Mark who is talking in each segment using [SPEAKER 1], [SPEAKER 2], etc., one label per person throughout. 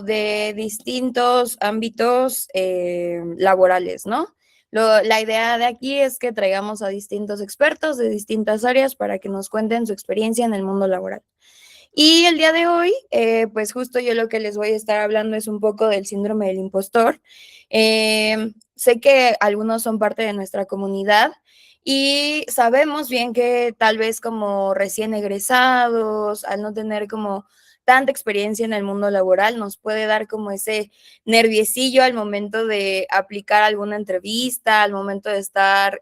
[SPEAKER 1] de distintos ámbitos laborales, ¿no? La idea de aquí es que traigamos a distintos expertos de distintas áreas para que nos cuenten su experiencia en el mundo laboral. Y el día de hoy, pues justo yo lo que les voy a estar hablando es un poco del síndrome del impostor. Sé que algunos son parte de nuestra comunidad y sabemos bien que tal vez como recién egresados, al no tener como tanta experiencia en el mundo laboral, nos puede dar como ese nerviecillo al momento de aplicar alguna entrevista, al momento de estar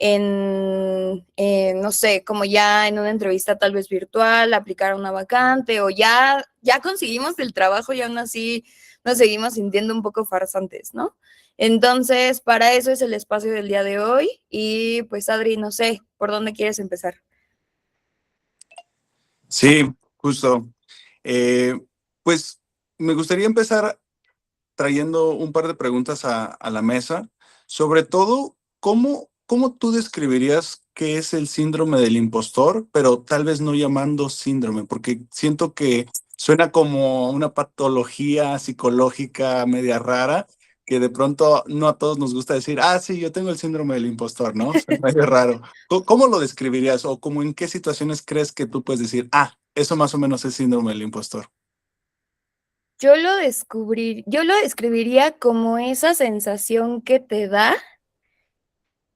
[SPEAKER 1] no sé, como ya en una entrevista tal vez virtual, aplicar a una vacante o ya conseguimos el trabajo y aún así nos seguimos sintiendo un poco farsantes, ¿no? Entonces, para eso es el espacio del día de hoy y pues Adri, no sé, ¿por dónde quieres empezar?
[SPEAKER 2] Sí, justo. Eh, pues me gustaría empezar trayendo un par de preguntas a la mesa. Sobre todo, ¿cómo tú describirías qué es el síndrome del impostor, pero tal vez no llamando síndrome? Porque siento que suena como una patología psicológica media rara, que de pronto no a todos nos gusta decir, ah, sí, yo tengo el síndrome del impostor, ¿no? Es medio raro. ¿Cómo lo describirías o cómo en qué situaciones crees que tú puedes decir, ah, eso más o menos es síndrome del impostor?
[SPEAKER 1] Yo lo describiría como esa sensación que te da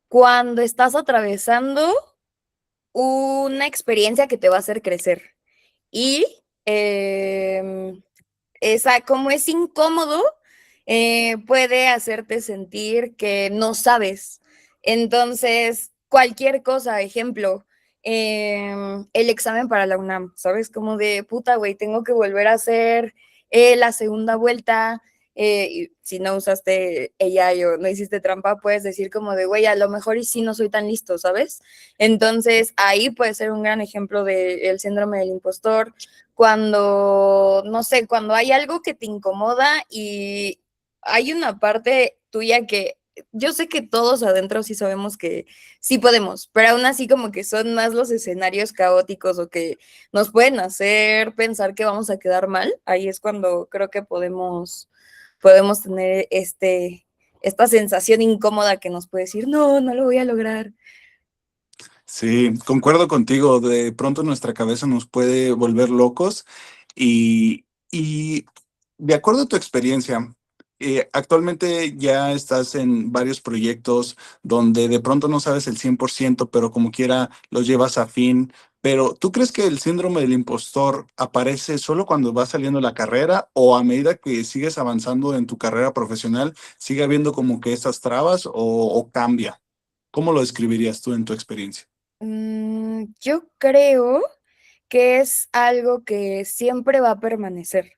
[SPEAKER 1] cuando estás atravesando una experiencia que te va a hacer crecer. Y como es incómodo, puede hacerte sentir que no sabes. Entonces, cualquier cosa, ejemplo, el examen para la UNAM, ¿sabes? Como de puta, güey, tengo que volver a hacer la segunda vuelta. Y si no usaste AI o no hiciste trampa, puedes decir como de, güey, a lo mejor y sí no soy tan listo, ¿sabes? Entonces, ahí puede ser un gran ejemplo del síndrome del impostor, cuando, no sé, cuando hay algo que te incomoda y hay una parte tuya que yo sé que todos adentro sí sabemos que sí podemos, pero aún así como que son más los escenarios caóticos o que nos pueden hacer pensar que vamos a quedar mal, ahí es cuando creo que podemos tener esta sensación incómoda que nos puede decir, no, no lo voy a lograr.
[SPEAKER 2] Sí, concuerdo contigo. De pronto nuestra cabeza nos puede volver locos y de acuerdo a tu experiencia, actualmente ya estás en varios proyectos donde de pronto no sabes el 100%, pero como quiera los llevas a fin. Pero ¿tú crees que el síndrome del impostor aparece solo cuando va saliendo la carrera o a medida que sigues avanzando en tu carrera profesional, sigue habiendo como que esas trabas o cambia? ¿Cómo lo describirías tú en tu experiencia?
[SPEAKER 1] Yo creo que es algo que siempre va a permanecer,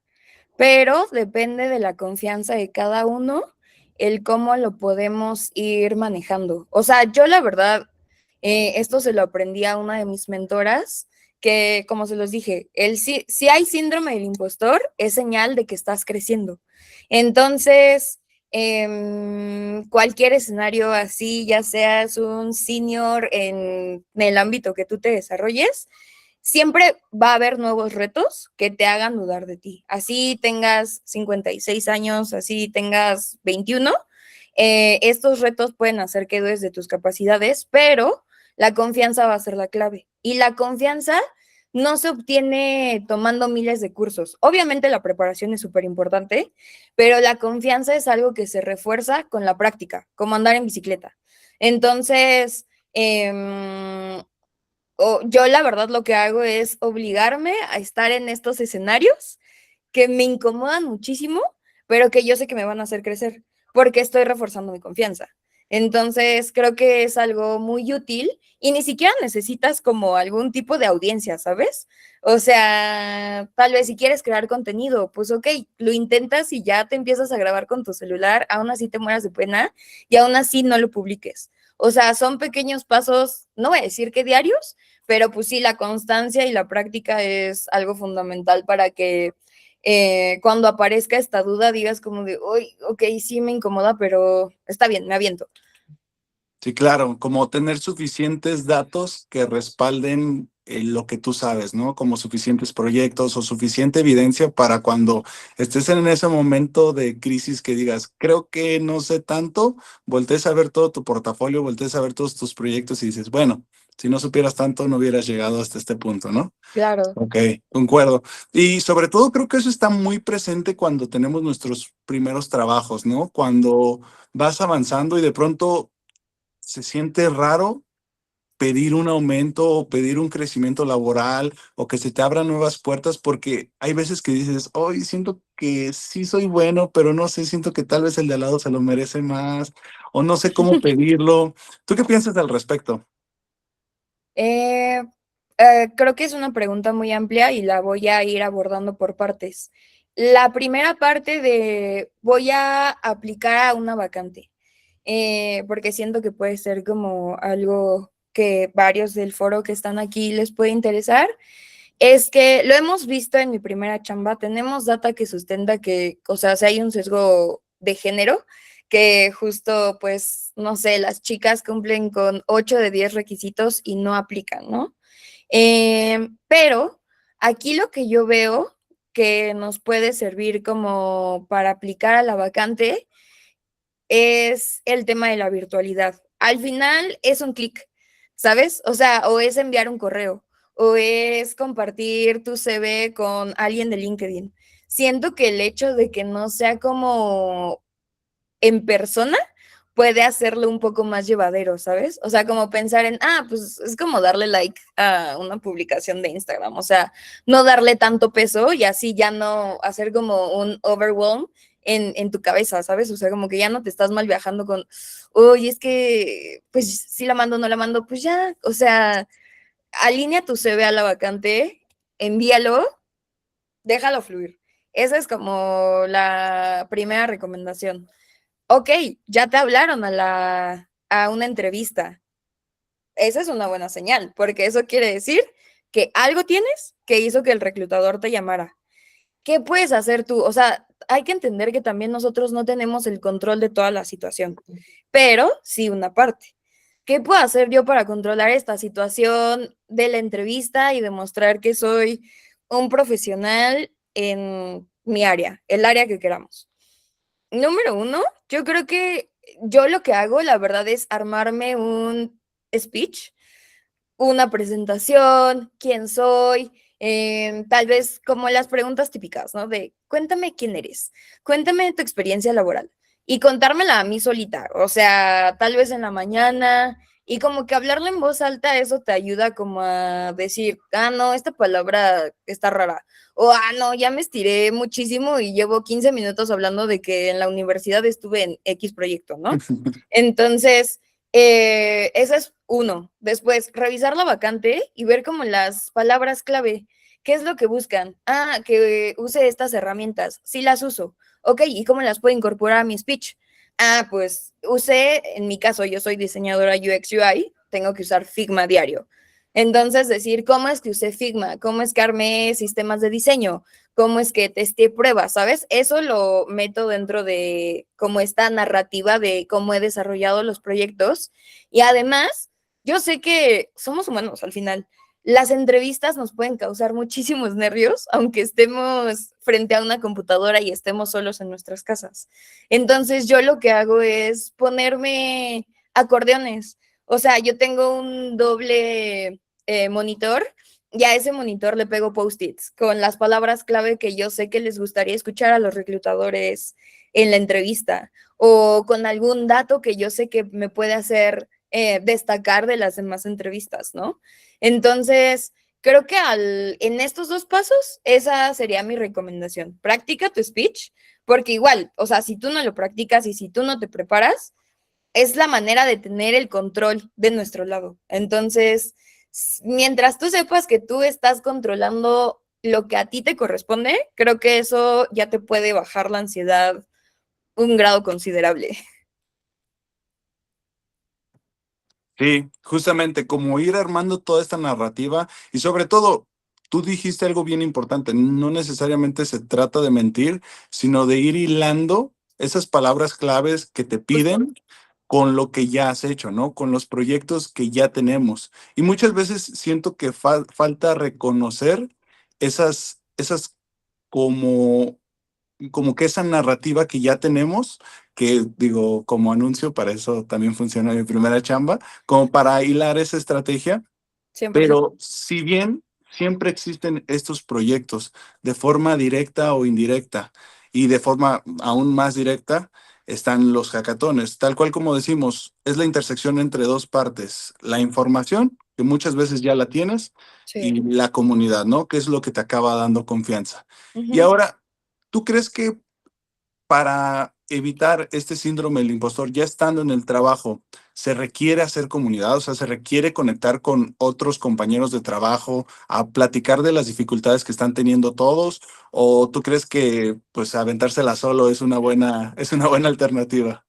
[SPEAKER 1] pero depende de la confianza de cada uno, el cómo lo podemos ir manejando. O sea, yo la verdad, esto se lo aprendí a una de mis mentoras, que como se los dije, si hay síndrome del impostor, es señal de que estás creciendo. Entonces, cualquier escenario así, ya seas un senior en el ámbito que tú te desarrolles, siempre va a haber nuevos retos que te hagan dudar de ti. Así tengas 56 años, así tengas 21, estos retos pueden hacer que dudes de tus capacidades, pero la confianza va a ser la clave. Y la confianza no se obtiene tomando miles de cursos. Obviamente la preparación es súper importante, pero la confianza es algo que se refuerza con la práctica, como andar en bicicleta. Entonces, yo la verdad lo que hago es obligarme a estar en estos escenarios que me incomodan muchísimo, pero que yo sé que me van a hacer crecer, porque estoy reforzando mi confianza. Entonces, creo que es algo muy útil y ni siquiera necesitas como algún tipo de audiencia, ¿sabes? O sea, tal vez si quieres crear contenido, pues ok, lo intentas y ya te empiezas a grabar con tu celular, aún así te mueras de pena y aún así no lo publiques. O sea, son pequeños pasos, no voy a decir que diarios, pero pues sí, la constancia y la práctica es algo fundamental para que cuando aparezca esta duda digas como de, uy, ok, sí me incomoda, pero está bien, me aviento.
[SPEAKER 2] Sí, claro, como tener suficientes datos que respalden lo que tú sabes, ¿no? Como suficientes proyectos o suficiente evidencia para cuando estés en ese momento de crisis que digas, creo que no sé tanto, voltees a ver todo tu portafolio, voltees a ver todos tus proyectos y dices, bueno, si no supieras tanto, no hubieras llegado hasta este punto, ¿no?
[SPEAKER 1] Claro.
[SPEAKER 2] Ok, concuerdo. Y sobre todo creo que eso está muy presente cuando tenemos nuestros primeros trabajos, ¿no? Cuando vas avanzando y de pronto se siente raro pedir un aumento o pedir un crecimiento laboral o que se te abran nuevas puertas porque hay veces que dices, hoy siento que sí soy bueno, pero no sé, siento que tal vez el de al lado se lo merece más o no sé cómo pedirlo. ¿Tú qué piensas al respecto?
[SPEAKER 1] Eh, Creo que es una pregunta muy amplia y la voy a ir abordando por partes. La primera parte de voy a aplicar a una vacante, porque siento que puede ser como algo que varios del foro que están aquí les puede interesar. Es que lo hemos visto en mi primera chamba, tenemos data que sustenta que, o sea, si hay un sesgo de género, que justo, pues, no sé, las chicas cumplen con 8 de 10 requisitos y no aplican, ¿no? Pero aquí lo que yo veo que nos puede servir como para aplicar a la vacante es el tema de la virtualidad. Al final es un clic, ¿sabes? O sea, o es enviar un correo, o es compartir tu CV con alguien de LinkedIn. Siento que el hecho de que no sea como en persona puede hacerlo un poco más llevadero, ¿sabes? O sea, como pensar en, pues es como darle like a una publicación de Instagram, o sea, no darle tanto peso y así ya no hacer como un overwhelm en tu cabeza, ¿sabes? O sea, como que ya no te estás mal viajando con, uy, es que, pues si la mando, no la mando, pues ya, o sea, alinea tu CV a la vacante, envíalo, déjalo fluir. Esa es como la primera recomendación. Ok, ya te hablaron a una entrevista. Esa es una buena señal, porque eso quiere decir que algo tienes que hizo que el reclutador te llamara. ¿Qué puedes hacer tú? O sea, hay que entender que también nosotros no tenemos el control de toda la situación, pero sí una parte. ¿Qué puedo hacer yo para controlar esta situación de la entrevista y demostrar que soy un profesional en mi área, el área que queramos? Número uno, yo creo que yo lo que hago, la verdad, es armarme un speech, una presentación, quién soy, tal vez como las preguntas típicas, ¿no? De cuéntame quién eres, cuéntame tu experiencia laboral y contármela a mí solita, o sea, tal vez en la mañana y como que hablarlo en voz alta, eso te ayuda como a decir, no, esta palabra está rara, o no, ya me estiré muchísimo y llevo 15 minutos hablando de que en la universidad estuve en X proyecto, ¿no? Entonces, ese es uno. Después, revisar la vacante y ver como las palabras clave. ¿Qué es lo que buscan? Que use estas herramientas. Sí las uso. Ok, ¿y cómo las puedo incorporar a mi speech? Pues usé, en mi caso, yo soy diseñadora UX UI, tengo que usar Figma diario. Entonces, decir, ¿cómo es que usé Figma? ¿Cómo es que armé sistemas de diseño? ¿Cómo es que testé pruebas? ¿Sabes? Eso lo meto dentro de como esta narrativa de cómo he desarrollado los proyectos. Y además, yo sé que somos humanos al final. Las entrevistas nos pueden causar muchísimos nervios, aunque estemos frente a una computadora y estemos solos en nuestras casas. Entonces, yo lo que hago es ponerme acordeones. O sea, yo tengo un doble monitor y a ese monitor le pego post-its con las palabras clave que yo sé que les gustaría escuchar a los reclutadores en la entrevista o con algún dato que yo sé que me puede hacer destacar de las demás entrevistas, ¿no? Entonces, creo que en estos dos pasos, esa sería mi recomendación. Practica tu speech, porque igual, o sea, si tú no lo practicas y si tú no te preparas, es la manera de tener el control de nuestro lado. Entonces, mientras tú sepas que tú estás controlando lo que a ti te corresponde, creo que eso ya te puede bajar la ansiedad un grado considerable.
[SPEAKER 2] Sí, justamente como ir armando toda esta narrativa y sobre todo, tú dijiste algo bien importante, no necesariamente se trata de mentir, sino de ir hilando esas palabras claves que te
[SPEAKER 1] Justo.
[SPEAKER 2] piden con lo que ya has hecho, ¿no? Con los proyectos que ya tenemos. Y muchas veces siento que falta reconocer esas como, como que esa narrativa que ya tenemos, que digo, como anuncio, para eso también funciona mi primera chamba, como para hilar esa estrategia.
[SPEAKER 1] 100%.
[SPEAKER 2] Pero si bien siempre existen estos proyectos de forma directa o indirecta, y de forma aún más directa están los hackatones, tal cual como decimos, es la intersección entre dos partes, la información, que muchas veces ya la tienes, y
[SPEAKER 1] Sí.
[SPEAKER 2] la comunidad, ¿no? Que es lo que te acaba dando confianza. Y
[SPEAKER 1] Ujú.
[SPEAKER 2] ahora, ¿tú crees que para evitar este síndrome del impostor, ya estando en el trabajo, se requiere hacer comunidad? O sea, se requiere conectar con otros compañeros de trabajo, a platicar de las dificultades que están teniendo todos, o tú crees que pues aventársela solo es una buena alternativa?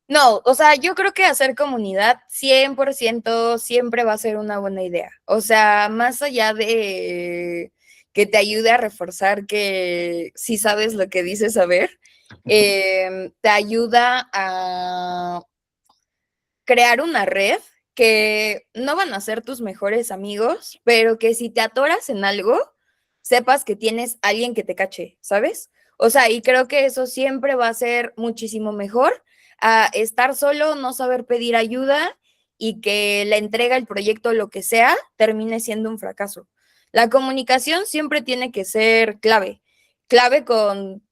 [SPEAKER 1] No, o sea, yo creo que hacer comunidad 100% siempre va a ser una buena idea. O sea, más allá de que te ayude a reforzar que sí sabes lo que dices saber, te ayuda a crear una red que no van a ser tus mejores amigos, pero que si te atoras en algo, sepas que tienes alguien que te cache, ¿sabes? O sea, y creo que eso siempre va a ser muchísimo mejor a estar solo, no saber pedir ayuda y que la entrega, el proyecto, lo que sea, termine siendo un fracaso. La comunicación siempre tiene que ser clave, clave con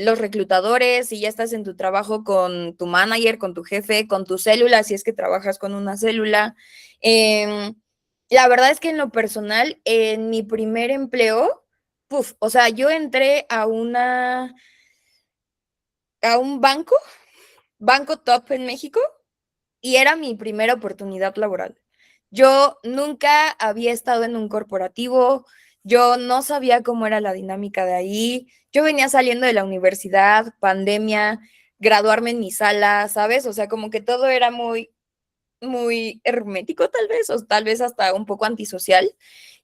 [SPEAKER 1] los reclutadores, si ya estás en tu trabajo con tu manager, con tu jefe, con tu célula, si es que trabajas con una célula. Eh, la verdad es que en lo personal, en mi primer empleo, puf, o sea, yo entré a un banco top en México, y era mi primera oportunidad laboral. Yo nunca había estado en un corporativo, yo no sabía cómo era la dinámica de ahí, yo venía saliendo de la universidad, pandemia, graduarme en mi sala, ¿sabes? O sea, como que todo era muy, muy hermético tal vez, o tal vez hasta un poco antisocial.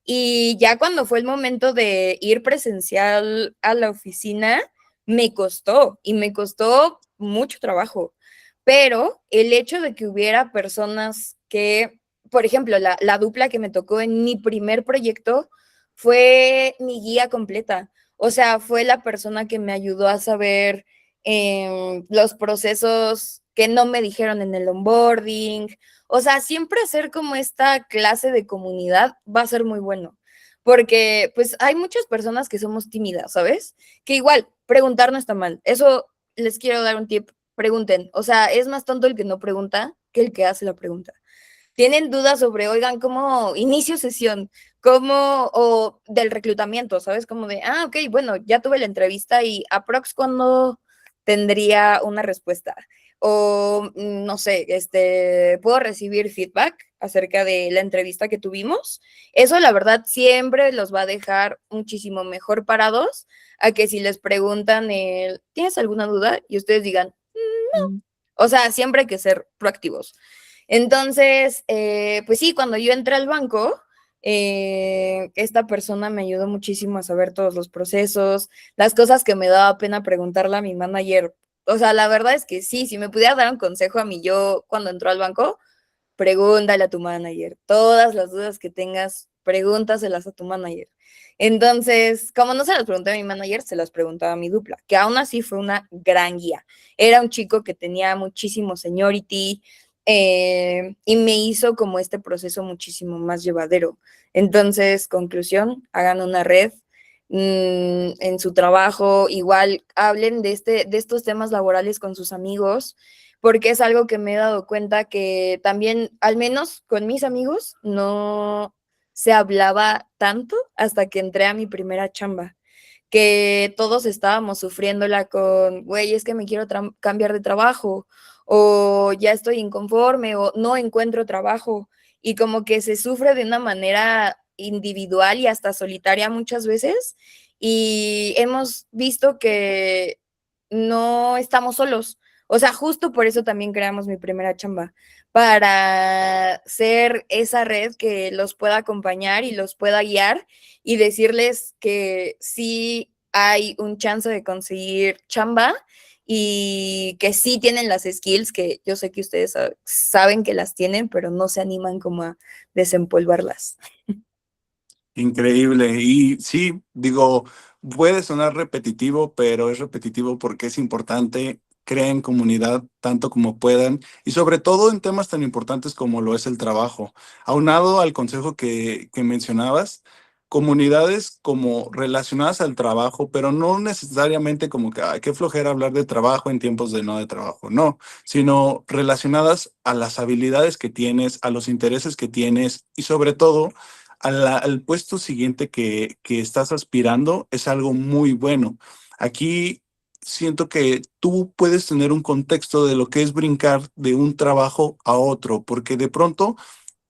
[SPEAKER 1] Y ya cuando fue el momento de ir presencial a la oficina, me costó y me costó mucho trabajo. Pero el hecho de que hubiera personas que, por ejemplo, la dupla que me tocó en mi primer proyecto fue mi guía completa. O sea, fue la persona que me ayudó a saber los procesos que no me dijeron en el onboarding. O sea, siempre hacer como esta clase de comunidad va a ser muy bueno, porque pues hay muchas personas que somos tímidas, ¿sabes? Que igual, preguntar no está mal. Eso les quiero dar un tip, pregunten. O sea, es más tonto el que no pregunta que el que hace la pregunta. Tienen dudas sobre, oigan, ¿cómo inicio sesión? ¿Cómo? O del reclutamiento, ¿sabes? Como de, ok, bueno, ya tuve la entrevista y aprox cuándo tendría una respuesta. O no sé, puedo recibir feedback acerca de la entrevista que tuvimos. Eso, la verdad, siempre los va a dejar muchísimo mejor parados a que si les preguntan, ¿tienes alguna duda? Y ustedes digan,
[SPEAKER 2] Mm.
[SPEAKER 1] o sea, siempre hay que ser proactivos. Entonces, pues sí, cuando yo entré al banco, esta persona me ayudó muchísimo a saber todos los procesos, las cosas que me daba pena preguntarle a mi manager. O sea, la verdad es que sí, si me pudiera dar un consejo a mí yo cuando entró al banco, pregúntale a tu manager. Todas las dudas que tengas, pregúntaselas a tu manager. Entonces, como no se las pregunté a mi manager, se las preguntaba a mi dupla, que aún así fue una gran guía. Era un chico que tenía muchísimo seniority, y me hizo como este proceso muchísimo más llevadero. Entonces, conclusión, hagan una red en su trabajo, igual hablen de estos temas laborales con sus amigos, porque es algo que me he dado cuenta que también, al menos con mis amigos, no se hablaba tanto hasta que entré a mi primera chamba, que todos estábamos sufriéndola con, güey, es que me quiero cambiar de trabajo, o ya estoy inconforme, o no encuentro trabajo, y como que se sufre de una manera individual y hasta solitaria muchas veces, y hemos visto que no estamos solos. O sea, justo por eso también creamos mi primera chamba, para ser esa red que los pueda acompañar y los pueda guiar y decirles que sí hay un chance de conseguir chamba y que sí tienen las skills, que yo sé que ustedes saben que las tienen, pero no se animan como a desempolvarlas.
[SPEAKER 2] Increíble. Y sí, digo, puede sonar repetitivo, pero es repetitivo porque es importante. Creen comunidad tanto como puedan y sobre todo en temas tan importantes como lo es el trabajo. Aunado al consejo que mencionabas, comunidades como relacionadas al trabajo, pero no necesariamente como que, ay, qué flojera hablar de trabajo en tiempos de no de trabajo, no, sino relacionadas a las habilidades que tienes, a los intereses que tienes y sobre todo al puesto siguiente que estás aspirando es algo muy bueno. Aquí siento que tú puedes tener un contexto de lo que es brincar de un trabajo a otro, porque de pronto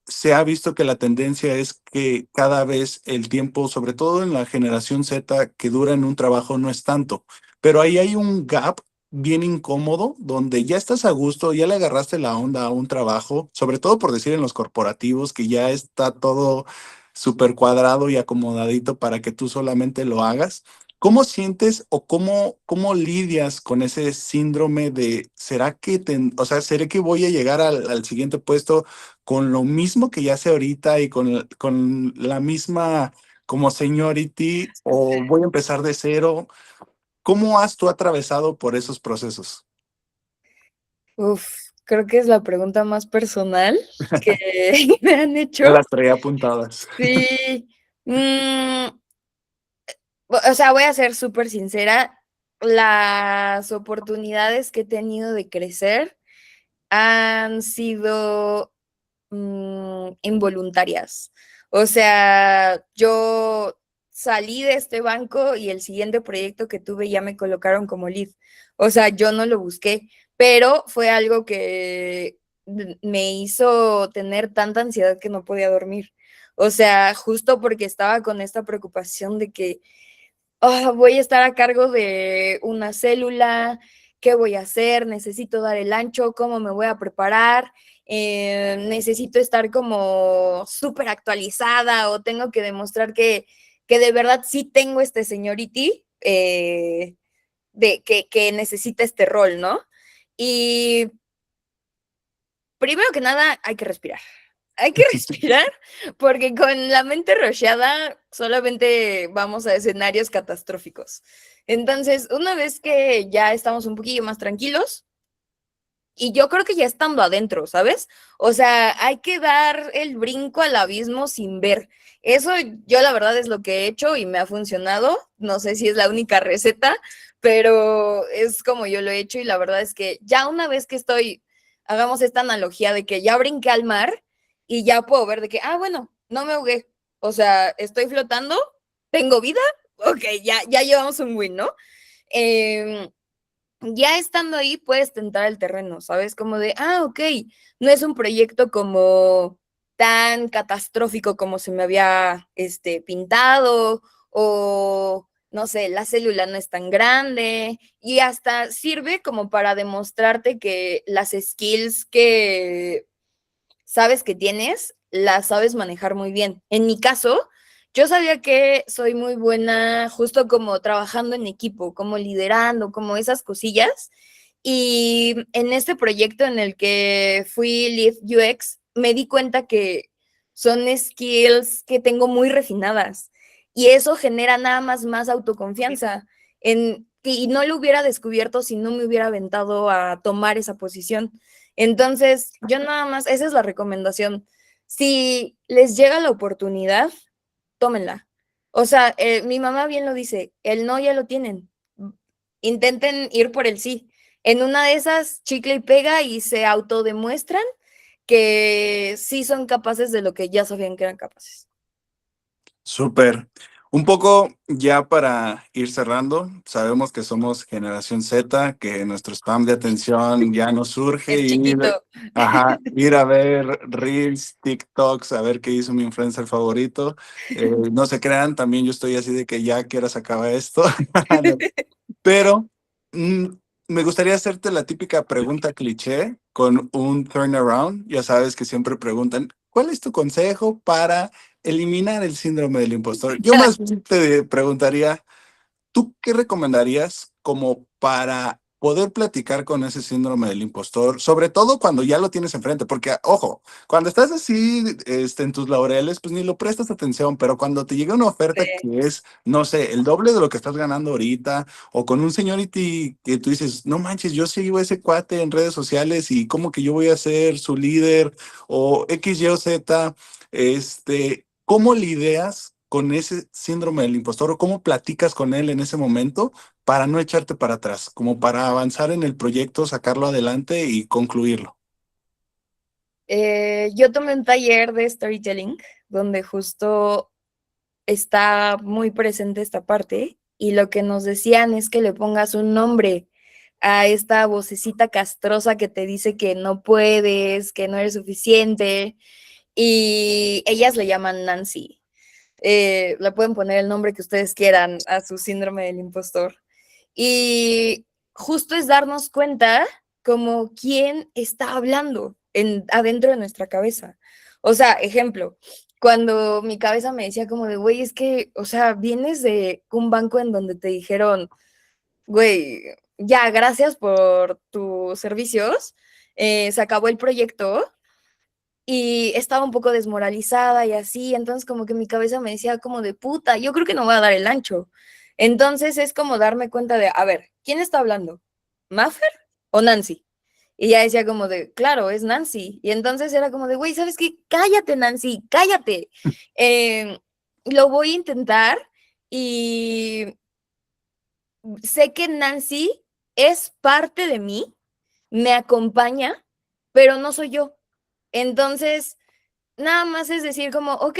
[SPEAKER 2] se ha visto que la tendencia es que cada vez el tiempo, sobre todo en la generación Z, que dura en un trabajo no es tanto, pero ahí hay un gap bien incómodo donde ya estás a gusto, ya le agarraste la onda a un trabajo, sobre todo por decir en los corporativos, que ya está todo súper cuadrado y acomodadito para que tú solamente lo hagas. ¿Cómo sientes o cómo lidias con ese síndrome de, ¿será que, o sea, será que voy a llegar al siguiente puesto con lo mismo que ya sé ahorita y con la misma como seniority o voy a empezar de cero? ¿Cómo has tú atravesado por esos procesos?
[SPEAKER 1] Uf, creo que es la pregunta más personal que me han
[SPEAKER 2] Me
[SPEAKER 1] hecho.
[SPEAKER 2] las traía apuntadas.
[SPEAKER 1] Sí, o sea, voy a ser súper sincera, las oportunidades que he tenido de crecer han sido involuntarias. O sea, yo salí de este banco y el siguiente proyecto que tuve ya me colocaron como lead. O sea, yo no lo busqué, pero fue algo que me hizo tener tanta ansiedad que no podía dormir. O sea, justo porque estaba con esta preocupación de que voy a estar a cargo de una célula, ¿qué voy a hacer? Necesito dar el ancho, ¿cómo me voy a preparar? Necesito estar como súper actualizada o tengo que demostrar que de verdad sí tengo este seniority que necesita este rol, ¿no? Y primero que nada, hay que respirar. Hay que respirar porque con la mente rociada solamente vamos a escenarios catastróficos. Entonces, una vez que ya estamos un poquillo más tranquilos, y yo creo que ya estando adentro, ¿sabes? O sea, hay que dar el brinco al abismo sin ver. Eso yo la verdad es lo que he hecho y me ha funcionado. No sé si es la única receta, pero es como yo lo he hecho y la verdad es que ya una vez que estoy, hagamos esta analogía de que ya brinqué al mar y ya puedo ver de que, bueno, no me ahogué. O sea, estoy flotando, tengo vida, ok, ya llevamos un win, ¿no? Ya estando ahí puedes tentar el terreno, ¿sabes? Como de, ok, no es un proyecto como tan catastrófico como se me había pintado o no sé, la célula no es tan grande y hasta sirve como para demostrarte que las skills que sabes que tienes, las sabes manejar muy bien. En mi caso, yo sabía que soy muy buena justo como trabajando en equipo, como liderando, como esas cosillas. Y en este proyecto en el que fui Lead UX, me di cuenta que son skills que tengo muy refinadas y eso genera nada más autoconfianza. Y no lo hubiera descubierto si no me hubiera aventado a tomar esa posición. Entonces, yo nada más, esa es la recomendación. Si les llega la oportunidad, tómenla. O sea, mi mamá bien lo dice, el no ya lo tienen. Intenten ir por el sí. En una de esas, chicle y pega y se autodemuestran que sí son capaces de lo que ya sabían que eran capaces.
[SPEAKER 2] Súper. Un poco ya para ir cerrando, sabemos que somos generación Z, que nuestro spam de atención ya nos surge
[SPEAKER 1] Es
[SPEAKER 2] ir,
[SPEAKER 1] chiquito.
[SPEAKER 2] ajá, ir a ver Reels, TikToks, a ver qué hizo mi influencer favorito. No se crean, también yo estoy así de que ya quiero se acaba esto. Pero mm, me gustaría hacerte la típica pregunta cliché con un turnaround. Ya sabes que siempre preguntan, ¿cuál es tu consejo para eliminar el síndrome del impostor? Yo más bien te preguntaría, ¿tú qué recomendarías como para poder platicar con ese síndrome del impostor, sobre todo cuando ya lo tienes enfrente? Porque, ojo, cuando estás así en tus laureles, pues ni lo prestas atención, pero cuando te llega una oferta
[SPEAKER 1] Sí.
[SPEAKER 2] que es, no sé, el doble de lo que estás ganando ahorita, o con un seniority que tú dices, no manches, yo sigo a ese cuate en redes sociales y cómo que yo voy a ser su líder, o X, Y o Z, ¿cómo lidias con ese síndrome del impostor o cómo platicas con él en ese momento para no echarte para atrás, como para avanzar en el proyecto, sacarlo adelante y concluirlo?
[SPEAKER 1] Yo tomé un taller de storytelling donde justo está muy presente esta parte y lo que nos decían es que le pongas un nombre a esta vocecita castrosa que te dice que no puedes, que no eres suficiente y ellas le llaman Nancy. Le pueden poner el nombre que ustedes quieran a su síndrome del impostor. Y justo es darnos cuenta como quién está hablando adentro de nuestra cabeza. O sea, ejemplo, cuando mi cabeza me decía como de, güey, es que, o sea, vienes de un banco en donde te dijeron, güey, ya, gracias por tus servicios, se acabó el proyecto y estaba un poco desmoralizada y así, entonces como que mi cabeza me decía como de puta, yo creo que no voy a dar el ancho. Entonces es como darme cuenta de, a ver, ¿quién está hablando? ¿Maffer o Nancy? Y ya decía como de, claro, es Nancy. Y entonces era como de, güey, ¿sabes qué? Cállate, Nancy, cállate. Eh, lo voy a intentar y sé que Nancy es parte de mí, me acompaña, pero no soy yo. Entonces, nada más es decir como, ok,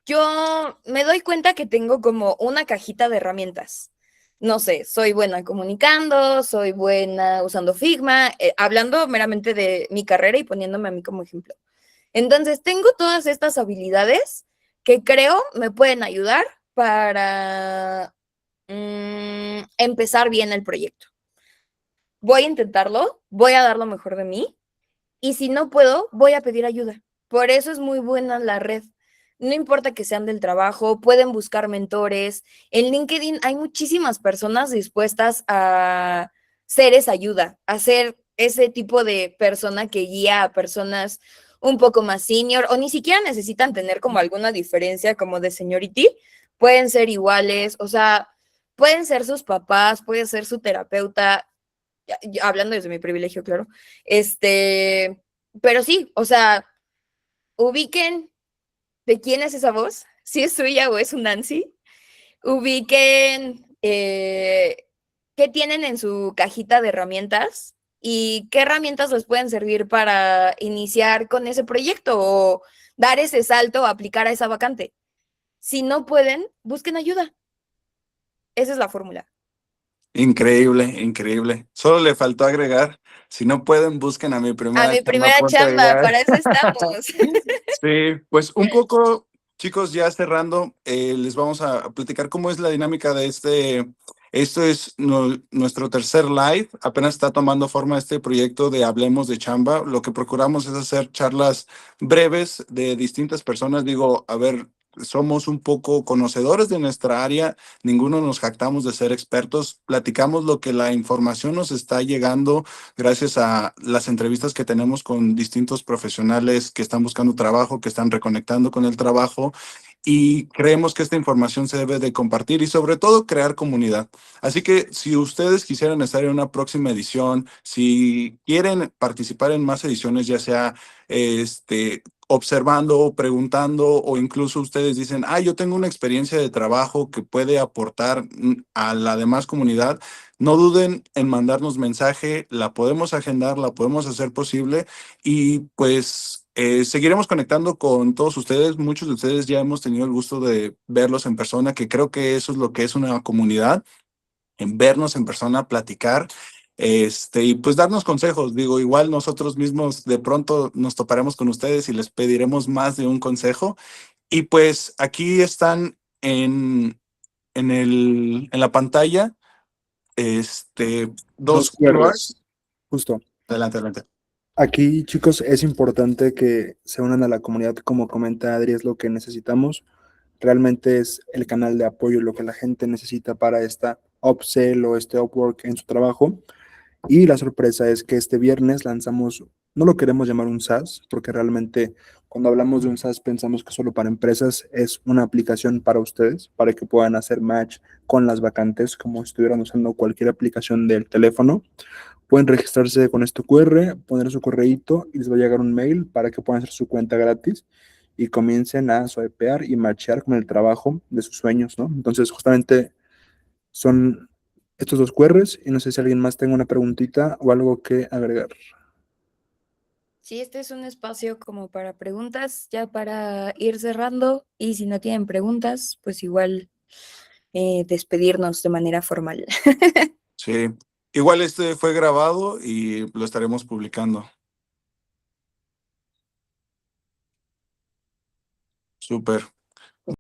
[SPEAKER 1] yo me doy cuenta que tengo como una cajita de herramientas. No sé, soy buena comunicando, soy buena usando Figma, hablando meramente de mi carrera y poniéndome a mí como ejemplo. Entonces, tengo todas estas habilidades que creo me pueden ayudar para empezar bien el proyecto. Voy a intentarlo, voy a dar lo mejor de mí y si no puedo, voy a pedir ayuda. Por eso es muy buena la red. No importa que sean del trabajo, pueden buscar mentores. En LinkedIn hay muchísimas personas dispuestas a ser esa ayuda, a ser ese tipo de persona que guía a personas un poco más senior o ni siquiera necesitan tener como alguna diferencia como de seniority, pueden ser iguales, o sea, pueden ser sus papás, puede ser su terapeuta, hablando desde mi privilegio, claro. Pero sí, o sea, ubiquen de quién es esa voz, si es suya o es un Nancy, ubiquen qué tienen en su cajita de herramientas y qué herramientas les pueden servir para iniciar con ese proyecto o dar ese salto o aplicar a esa vacante. Si no pueden, busquen ayuda. Esa es la fórmula.
[SPEAKER 2] Increíble, increíble. Solo le faltó agregar, si no pueden, busquen a mi
[SPEAKER 1] A
[SPEAKER 2] primera
[SPEAKER 1] mi
[SPEAKER 2] chamba,
[SPEAKER 1] primera
[SPEAKER 2] ponte a
[SPEAKER 1] chamba,
[SPEAKER 2] ayudar.
[SPEAKER 1] para eso estamos.
[SPEAKER 2] Sí, pues un poco, chicos, ya cerrando, les vamos a platicar cómo es la dinámica de esto es nuestro tercer live, apenas está tomando forma este proyecto de Hablemos de Chamba. Lo que procuramos es hacer charlas breves de distintas personas. Digo, a ver, somos un poco conocedores de nuestra área, ninguno nos jactamos de ser expertos, platicamos lo que la información nos está llegando gracias a las entrevistas que tenemos con distintos profesionales que están buscando trabajo, que están reconectando con el trabajo y creemos que esta información se debe de compartir y sobre todo crear comunidad. Así que si ustedes quisieran estar en una próxima edición, si quieren participar en más ediciones, ya sea observando, preguntando o incluso ustedes dicen, ah, yo tengo una experiencia de trabajo que puede aportar a la demás comunidad, no duden en mandarnos mensaje, la podemos agendar, la podemos hacer posible y pues seguiremos conectando con todos ustedes. Muchos de ustedes ya hemos tenido el gusto de verlos en persona, que creo que eso es lo que es una comunidad, en vernos en persona, platicar. Y pues darnos consejos. Digo, igual nosotros mismos de pronto nos toparemos con ustedes y les pediremos más de un consejo. Y pues aquí están en la pantalla dos
[SPEAKER 3] Dos QRs,
[SPEAKER 2] QRs.
[SPEAKER 3] justo.
[SPEAKER 2] Adelante, adelante.
[SPEAKER 3] Aquí, chicos, es importante que se unan a la comunidad, como comenta Adri, es lo que necesitamos. Realmente es el canal de apoyo, lo que la gente necesita para esta Upsell o Upwork en su trabajo. Y la sorpresa es que este viernes lanzamos, no lo queremos llamar un SaaS, porque realmente cuando hablamos de un SaaS pensamos que solo para empresas, es una aplicación para ustedes, para que puedan hacer match con las vacantes, como si estuvieran usando cualquier aplicación del teléfono. Pueden registrarse con este QR, poner su correíto y les va a llegar un mail para que puedan hacer su cuenta gratis y comiencen a swipear y matchear con el trabajo de sus sueños, ¿no? Entonces, justamente son estos dos QRs y no sé si alguien más tenga una preguntita o algo que agregar.
[SPEAKER 1] Sí, este es un espacio como para preguntas, ya para ir cerrando. Y si no tienen preguntas, pues igual despedirnos de manera formal.
[SPEAKER 2] Sí. Igual este fue grabado y lo estaremos publicando. Súper.